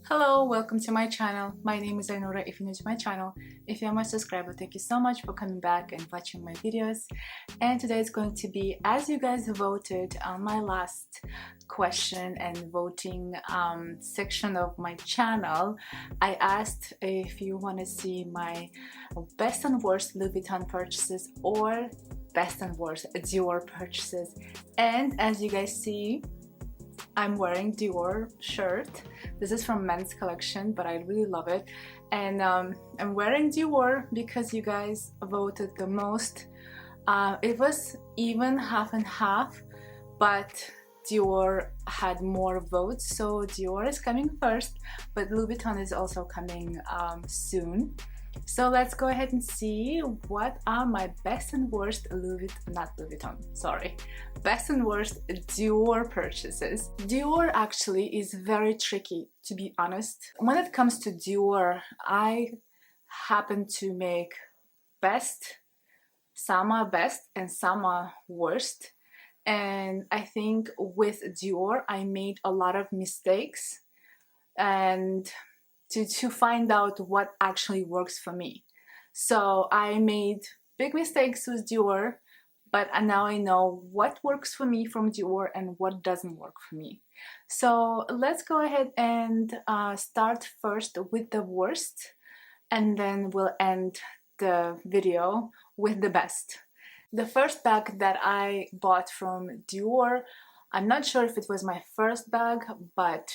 Hello, welcome to my channel. My name is Ainura if you're new to my channel. If you're my subscriber, thank you so much for coming back and watching my videos. And today is going to be, as you guys voted on my last question and voting section of my channel, I asked if you want to see my best and worst Louis Vuitton purchases or best and worst Dior purchases. And as you guys see, I'm wearing Dior shirt. This is from men's collection, but I really love it. And I'm wearing Dior because you guys voted the most. It was even half and half, but Dior had more votes, so Dior is coming first, but Louis Vuitton is also coming soon. So let's go ahead and see what are my best and worst best and worst Dior purchases. Dior actually is very tricky, to be honest. When it comes to Dior, I happen to make some are best and some are worst. And I think with Dior, I made a lot of mistakes and to find out what actually works for me. So I made big mistakes with Dior, but now I know what works for me from Dior and what doesn't work for me. So let's go ahead and start first with the worst, and then we'll end the video with the best. The first bag that I bought from Dior, I'm not sure if it was my first bag, but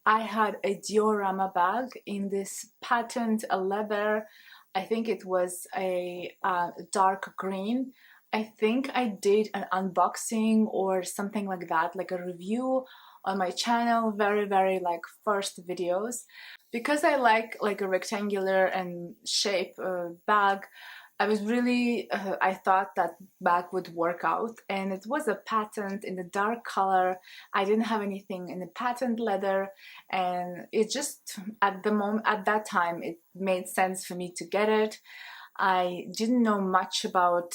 I had a diorama bag in this patent leather. I think it was a dark green. I think I did an unboxing or something like that, like a review on my channel, very like first videos. Because I like a rectangular and shape bag, I was really, I thought that bag would work out, and it was a patent in the dark color. I didn't have anything in the patent leather, and it just, at that time, it made sense for me to get it. I didn't know much about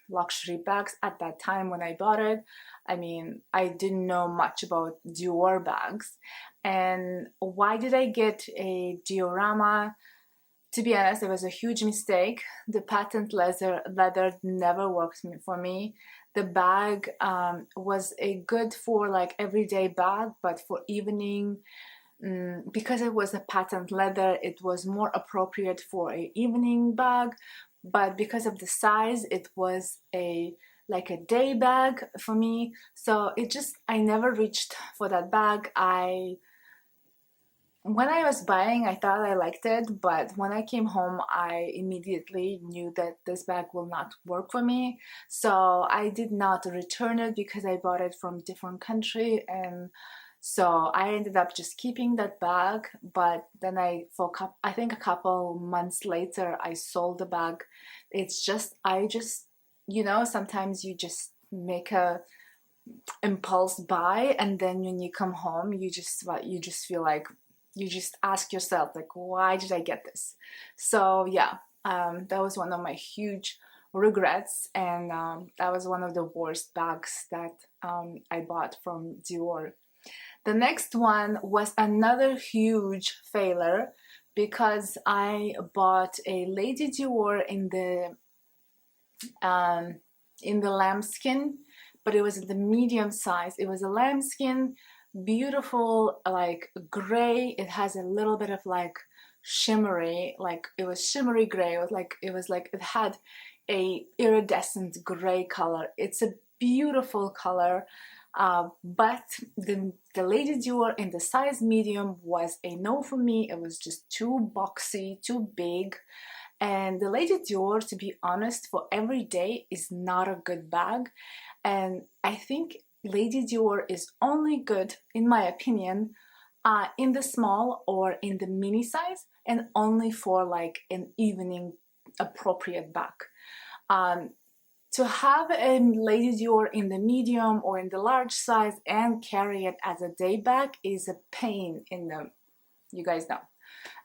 luxury bags at that time when I bought it. I mean, I didn't know much about Dior bags. And why did I get a diorama? To be honest, it was a huge mistake. The patent leather never worked for me. The bag was a good for like everyday bag, but for evening, because it was a patent leather, it was more appropriate for an evening bag. But because of the size, it was like a day bag for me. So I never reached for that bag. When I was buying, I thought I liked it, but when I came home, I immediately knew that this bag will not work for me. So I did not return it because I bought it from a different country, and so I ended up just keeping that bag. But then I think a couple months later, I sold the bag. Sometimes you just make a impulse buy, and then when you come home, you just feel like, you just ask yourself, like, why did I get this? So yeah, that was one of my huge regrets, and that was one of the worst bags that I bought from Dior. The next one was another huge failure because I bought a Lady Dior in the lambskin, but it was the medium size. It was a lambskin, beautiful, like gray. It has a little bit of like shimmery, like it was shimmery gray. It had a iridescent gray color. It's a beautiful color, but the Lady Dior in the size medium was a no for me. It was just too boxy, too big. And the Lady Dior, to be honest, for every day is not a good bag. And I think Lady Dior is only good, in my opinion, in the small or in the mini size, and only for like an evening appropriate bag. To have a Lady Dior in the medium or in the large size and carry it as a day bag is a pain in the, you guys know.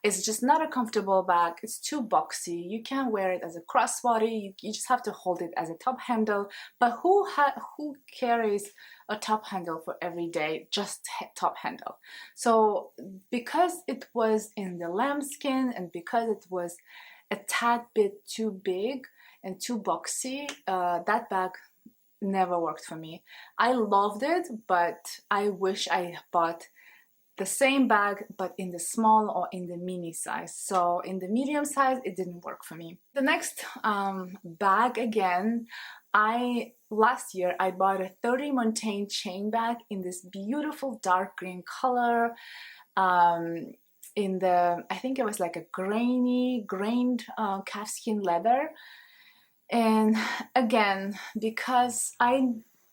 It's just not a comfortable bag. It's too boxy. You can't wear it as a crossbody. You just have to hold it as a top handle. But who carries a top handle for every day, just top handle. So because it was in the lambskin and because it was a tad bit too big and too boxy, that bag never worked for me. I loved it, but I wish I bought the same bag but in the small or in the mini size. So in the medium size it didn't work for me. The next bag, again, last year I bought a 30 Montaigne chain bag in this beautiful dark green color, in the, I think it was like a grained calfskin leather. And again, because I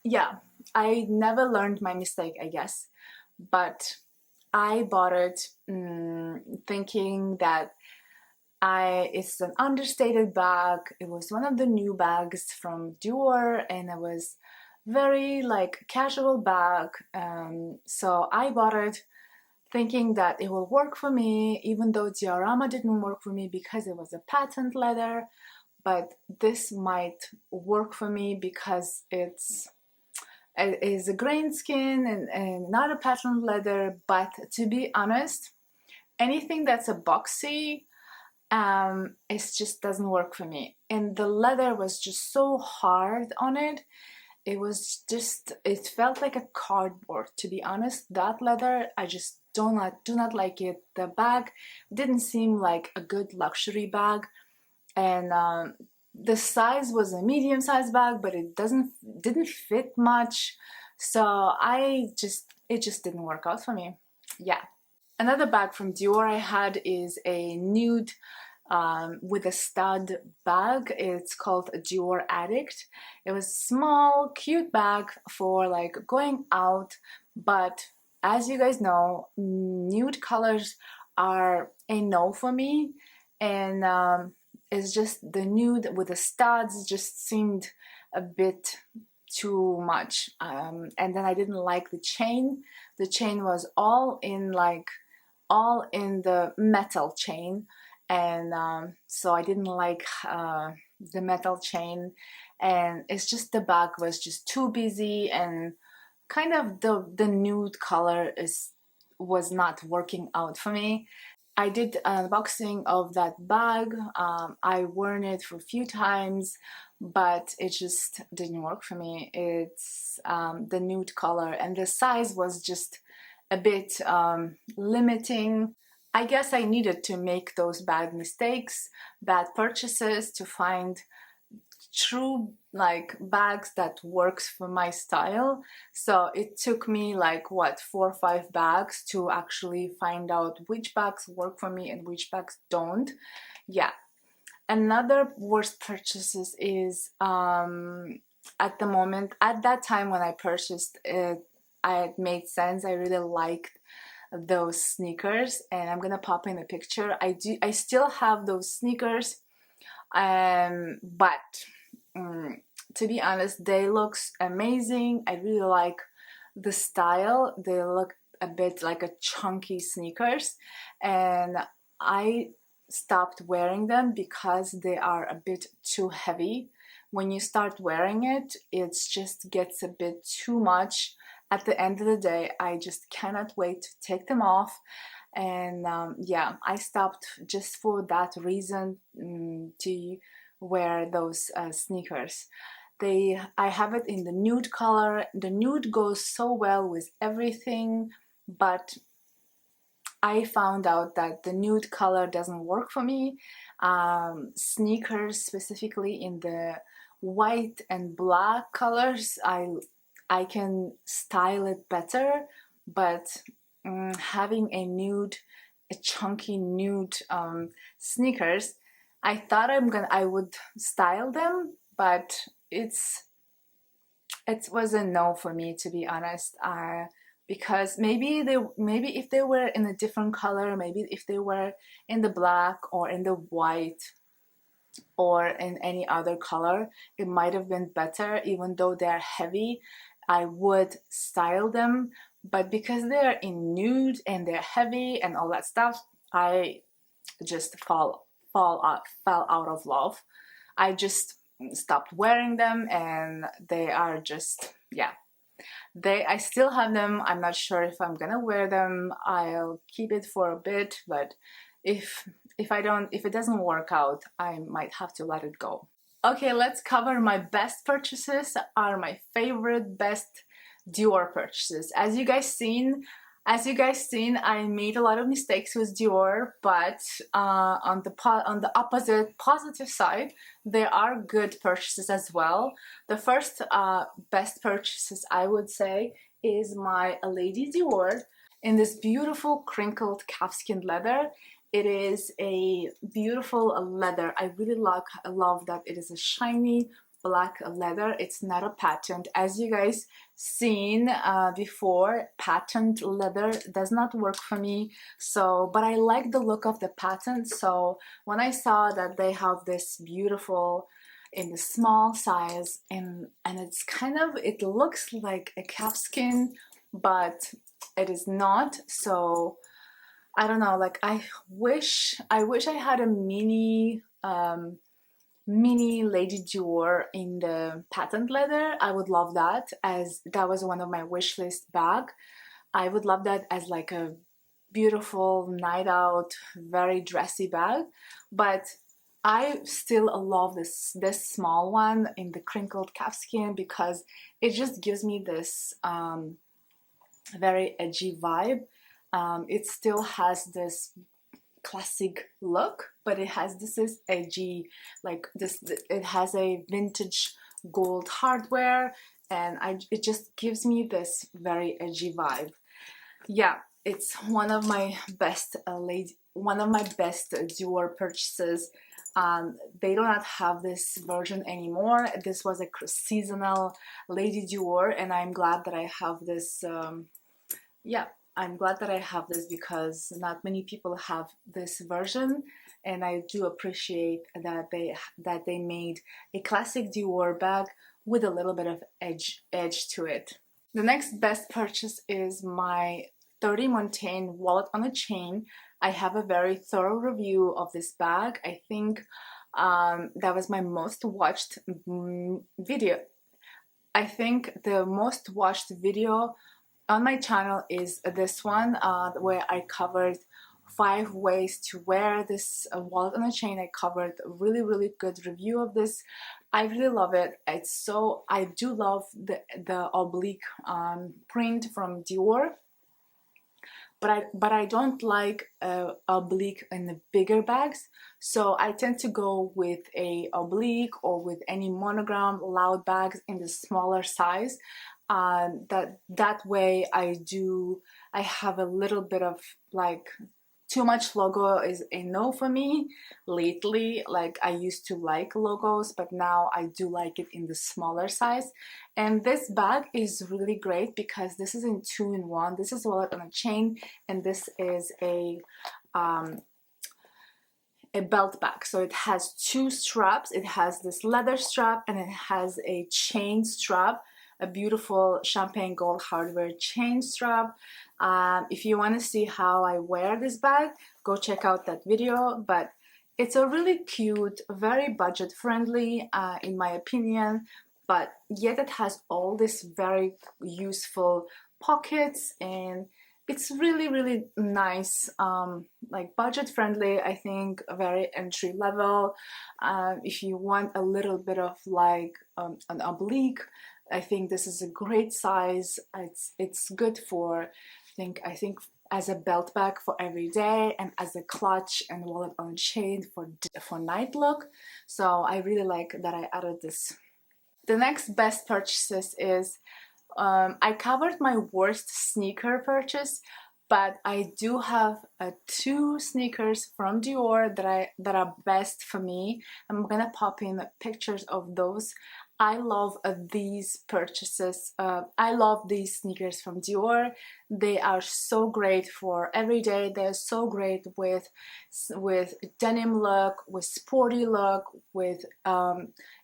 never learned my mistake, I guess, but I bought it thinking that it's an understated bag. It was one of the new bags from Dior, and it was very like casual bag. So I bought it thinking that it will work for me, even though diorama didn't work for me because it was a patent leather. But this might work for me because it is a grain skin and not a patent leather. But to be honest, anything that's a boxy, it just doesn't work for me. And the leather was just so hard on it. It was just, it felt like a cardboard, to be honest. That leather, I just do not like it. The bag didn't seem like a good luxury bag. And the size was a medium size bag, but it didn't fit much. So it just didn't work out for me. Yeah. Another bag from Dior I had is a nude with a stud bag. It's called a Dior Addict. It was a small, cute bag for like going out, but as you guys know, nude colors are a no for me. And it's just the nude with the studs just seemed a bit too much. And then I didn't like the chain. The chain was all in the metal chain, and so I didn't like the metal chain. And it's just the bag was just too busy, and kind of the nude color was not working out for me. I did an unboxing of that bag. I worn it for a few times, but it just didn't work for me. It's the nude color, and the size was just a bit limiting. I guess I needed to make those bad mistakes, bad purchases, to find true like bags that works for my style. So it took me like what, 4 or 5 bags to actually find out which bags work for me and which bags don't. Yeah. Another worst purchases is at that time when I purchased it, it made sense. I really liked those sneakers, and I'm gonna pop in a picture. I still have those sneakers, but to be honest, they look amazing. I really like the style. They look a bit like a chunky sneakers, and I stopped wearing them because they are a bit too heavy. When you start wearing it, it just gets a bit too much. At the end of the day, I just cannot wait to take them off. And yeah, I stopped just for that reason, to wear those sneakers. I have it in the nude color. The nude goes so well with everything, but I found out that the nude color doesn't work for me. Sneakers, specifically in the white and black colors, I can style it better, but having a chunky nude sneakers, I thought I would style them, but it was a no for me, to be honest. Because maybe if they were in a different color, maybe if they were in the black or in the white or in any other color, it might have been better. Even though they're heavy, I would style them. But because they're in nude and they're heavy and all that stuff, I just fell out of love. I just stopped wearing them, and they are just, yeah. I still have them. I'm not sure if I'm gonna wear them. I'll keep it for a bit, but if if it doesn't work out, I might have to let it go. Okay, let's cover my best purchases, are my favorite best Dior purchases. As you guys seen, I made a lot of mistakes with Dior, but on the opposite positive side, there are good purchases as well. The first best purchases I would say is my Lady Dior in this beautiful crinkled calfskin leather. It is a beautiful leather. I really love that it is a shiny black leather. It's not a patent. As you guys seen before, patent leather does not work for me. So, but I like the look of the patent. So when I saw that they have this beautiful in the small size and it's it looks like a calfskin, but it is not. So I don't know, like I wish I had a mini Lady Dior in the patent leather. I would love that, as that was one of my wish list bag. I would love that as like a beautiful night out, very dressy bag. But I still love this small one in the crinkled calfskin because it just gives me this very edgy vibe. It still has this classic look, but it has this edgy, like this, it has a vintage gold hardware, and it just gives me this very edgy vibe. Yeah, it's one of my best Dior purchases. They do not have this version anymore. This was a seasonal Lady Dior, and I'm glad that I have this. Yeah, I'm glad that I have this because not many people have this version, and I do appreciate that they made a classic Dior bag with a little bit of edge to it. The next best purchase is my 30 Montaigne wallet on a chain. I have a very thorough review of this bag. I think that was my most watched video. I think the most watched video on my channel is this one where I covered 5 ways to wear this wallet on a chain. I covered a really good review of this. I really love it. I do love the oblique print from Dior, but I don't like oblique in the bigger bags, so I tend to go with a oblique or with any monogram loud bags in the smaller size. That way I have a little bit of like too much logo is a no for me lately. Like I used to like logos, but now I do like it in the smaller size. And this bag is really great because this is in 2-in-1. This is wallet on a chain, and this is a belt bag. So it has 2 straps. It has this leather strap and it has a chain strap, a beautiful champagne gold hardware chain strap. If you want to see how I wear this bag, go check out that video. But it's a really cute, very budget friendly in my opinion, but yet it has all these very useful pockets, and it's really nice, like budget friendly. I think very entry level. If you want a little bit of like an oblique, I think this is a great size. It's good for I think as a belt bag for every day, and as a clutch and wallet on a chain for night look. So I really like that I added this. The next best purchases is I covered my worst sneaker purchase, but I do have 2 sneakers from Dior that are best for me. I'm gonna pop in pictures of those. I love these purchases. I love these sneakers from Dior. They are so great for every day. They're so great with denim look, with sporty look, with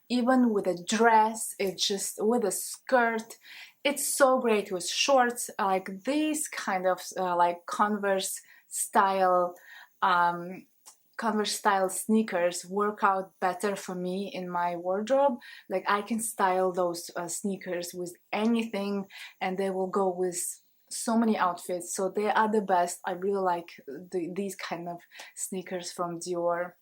even with a dress. It's just with a skirt. It's so great with shorts, like these kind of like Converse style Converse style sneakers work out better for me in my wardrobe. Like I can style those sneakers with anything and they will go with so many outfits, so they are the best. I really like these kind of sneakers from Dior.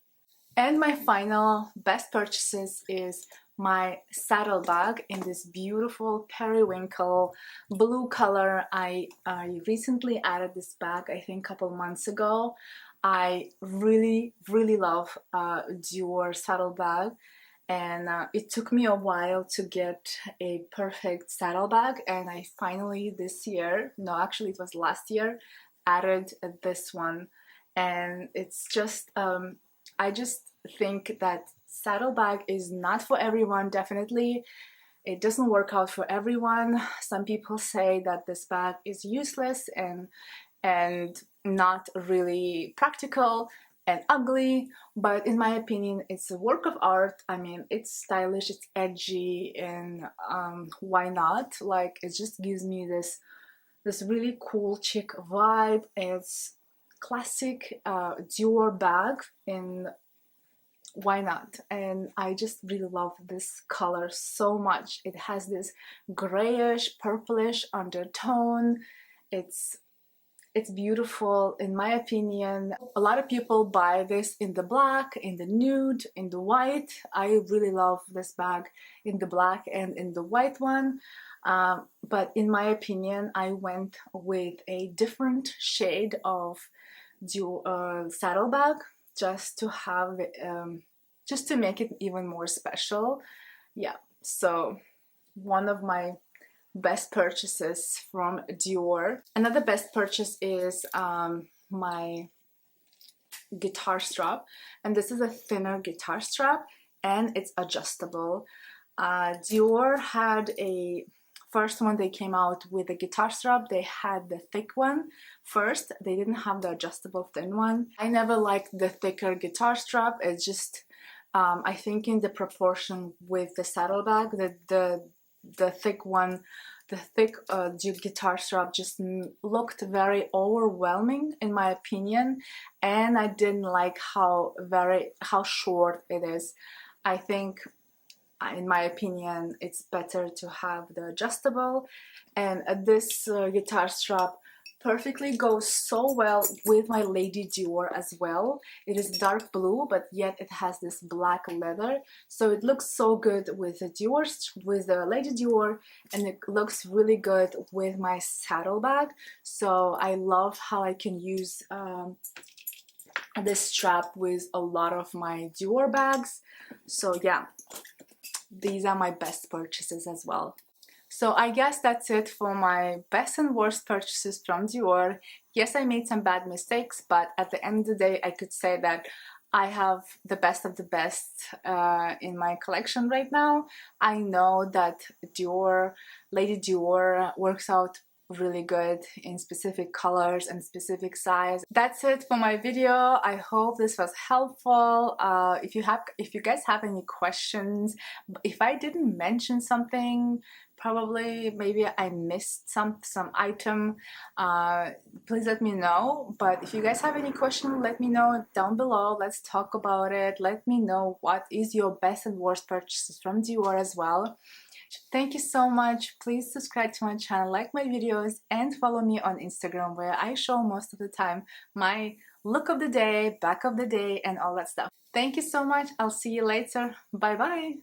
And my final best purchases is my saddle bag in this beautiful periwinkle blue color. I recently added this bag, I think a couple months ago. I really love Dior saddle bag, and it took me a while to get a perfect saddle bag, and I finally this year, no actually it was last year, added this one. And it's just I just think that saddle bag is not for everyone. Definitely it doesn't work out for everyone. Some people say that this bag is useless and not really practical and ugly, but in my opinion it's a work of art. I mean, it's stylish, it's edgy, and why not? Like, it just gives me this really cool chic vibe. It's classic Dior bag, and why not? And I just really love this color so much. It has this grayish purplish undertone. It's beautiful in my opinion. A lot of people buy this in the black, in the nude, in the white. I really love this bag in the black and in the white one. But in my opinion, I went with a different shade of saddle bag just to have just to make it even more special. Yeah, so one of my best purchases from Dior. Another best purchase is my guitar strap, and this is a thinner guitar strap and it's adjustable. Dior had a first one, they came out with a guitar strap. They had the thick one first, they didn't have the adjustable thin one. I never liked the thicker guitar strap. It's just I think in the proportion with the saddlebag, the thick one, the thick guitar strap just looked very overwhelming in my opinion, and I didn't like how short it is. I think in my opinion it's better to have the adjustable, and this guitar strap perfectly goes so well with my Lady Dior as well. It is dark blue, but yet it has this black leather, so it looks so good with the Dior, with the Lady Dior, and it looks really good with my saddlebag. So I love how I can use this strap with a lot of my Dior bags. So yeah, these are my best purchases as well. So I guess that's it for my best and worst purchases from Dior. Yes, I made some bad mistakes, but at the end of the day, I could say that I have the best of the best in my collection right now. I know that Dior, Lady Dior works out really good in specific colors and specific size. That's it for my video. I hope this was helpful. If you guys have any questions, if I didn't mention something, probably maybe I missed some item, please let me know. But if you guys have any question, let me know down below. Let's talk about it. Let me know what is your best and worst purchases from Dior as well. Thank you so much. Please subscribe to my channel, like my videos, and follow me on Instagram, where I show most of the time my look of the day, back of the day, and all that stuff. Thank you so much. I'll see you later. Bye bye.